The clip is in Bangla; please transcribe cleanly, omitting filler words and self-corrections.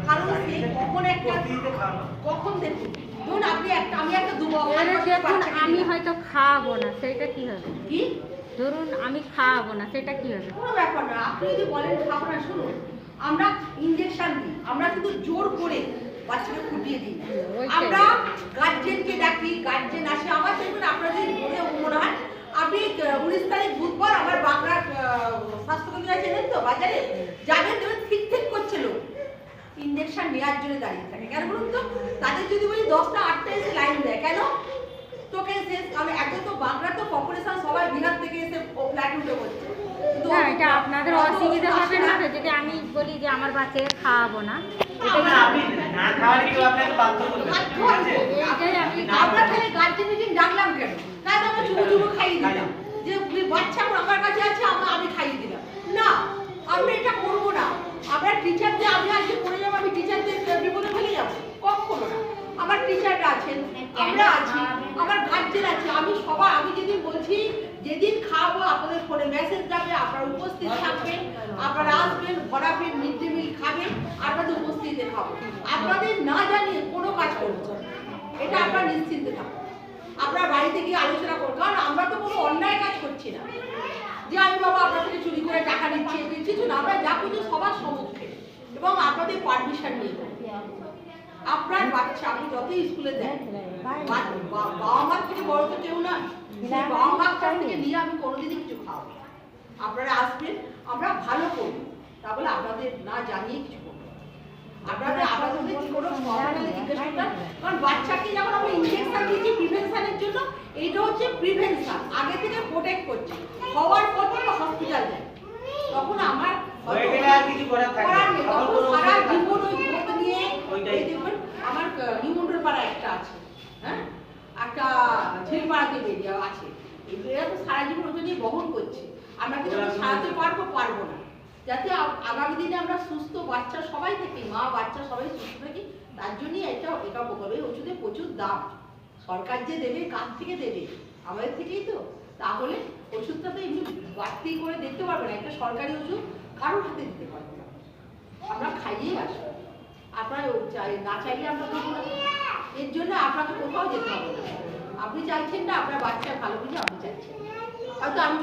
কারণ সে কখন একটা কখন দেখুন ধরুন আপনি একটা আমি একটা আমি হয়তো খাওয়াবো না, সেটা কি হবে? কি ধরুন আমি খাওয়াবো না, সেটা কি হবে? কোনো ব্যাপার না। আপনি যদি বলেন খাবো না, শুনুন আমরা ইনজেকশন দিই, আমরা কিন্তু জোর করে বাচ্চাকে ফুটিয়ে দিই। আমরা গার্জেনকে ডাকি, গার্জেন আসে। আমার দেখবেন আপনাদের মনে হয় আপনি 19 তারিখ বুধবার আমার বাংলার স্বাস্থ্যকেন্দ্র চেনেন তো বাজারে যাবেন, দেখবেন ঠিক ঠিক করছে লোক ইনজেকশন নেওয়ার জন্য দাঁড়িয়ে থাকে। কেন বলুন তো? তাদের যদি বলি 10টা 8টা এসে লাইন দেয়, কেন? তোকে শেষ কারণ এত তো বাংলা তো পপুলেশন সবাই বিহার থেকে এসে ফ্ল্যাট উঠে বলছে। না, এটা আপনাদের অসুবিধা হবে না তো যদি আমি বলি যে আমার বাচ্চাকে খাওয়াবো না? আমরা খালি গার্জেন মিটিং ডাকলাম কেন? কারণ আমরা চুমু চুমু খাইয়ে দিলাম যে বাচ্চা আমার কাছে আছে আমি খাইয়ে দিলাম না। আমরা এটা করবো না। আমরা টিচারদের আমি আজকে পড়ে যাবো, আমি টিচারদের বিপদে ফেলে যাবো? কখনো না। আমার টিচাররা আছেন, আমরা আছি, আমার গার্জেন আছে। আমি যেদিন বলছি যেদিন খাবো আপনাদের ফোনে মেসেজ যাবে, আপনারা উপস্থিত থাকবেন, আপনারা আসবেন, ভরাবেন, মিড ডে মিল খাবেন, আপনাদের উপস্থিতিতে খাবো। আপনাদের না জানিয়ে কোনো কাজ করবো না, এটা আপনারা নিশ্চিন্তে থাকুন। আপনারা বাড়িতে গিয়ে আলোচনা করুন, কারণ আমরা তো কোনো অন্যায় কাজ করছি না যে আমি বাবা আপনার থেকে চুরি করে টাকা নিচ্ছি, কিছু না। আমরা যা কিছু সবার সম্মুখে এবং আপনাদের পারমিশন নিয়ে আপনার বাচ্চা আপনি যতই স্কুলে দেন, বাবা মার থেকে বড় তো কেউ না। বাবা মার কাছ থেকে নিয়ে আমি কোনোদিনই কিছু খাওয়াবো। আপনারা আসবেন, আমরা ভালো করবো, তা বলে আপনাদের না জানিয়ে কিছু করবো। আপনাদের কোনো জিজ্ঞেস করবেন, কারণ বাচ্চাকে যখন আমরা ইনজেকশন দিচ্ছি প্রিভেনশনের জন্য, এইটা হচ্ছে প্রিভেনশন, আগে থেকে প্রোটেক্ট করছে। হওয়ার পর তো হসপিটাল যায়, তখন আমার সারা জীবন ওই ভোট নিয়ে দেখবেন। আমার নিউমন্ডল পাড়া একটা আছে, হ্যাঁ, একটা ঝিলপাড়াতে বেরিয়ে আছে, এরা তো সারা জীবন ওটা নিয়ে বহন করছে। আমরা কি সারাতে পারবো না। যাতে আগামী দিনে আমরা সুস্থ বাচ্চা সবাই থাকি, মা বাচ্চা সবাই সুস্থ থাকি, তার জন্যই এটা প্রকল্প। ওষুধে প্রচুর দাম, সরকার যে দেবে কার থেকে দেবে? আমাদের থেকেই তো। তাহলে ওষুধটা তো এমনি বাড়তি করে দেখতে পারবে না, একটা সরকারি ওষুধ কারোর হাতে দিতে পারবে না। আমরা খাইয়েই আসবো, আপনারা না চাইলে আমরা দেবো না। এর জন্য আপনাকে কোথাও যেতে হবে না। আপনি চাইছেন না আপনার বাচ্চা ভালো বুঝে আপনি চাইছেন, হয়তো আমি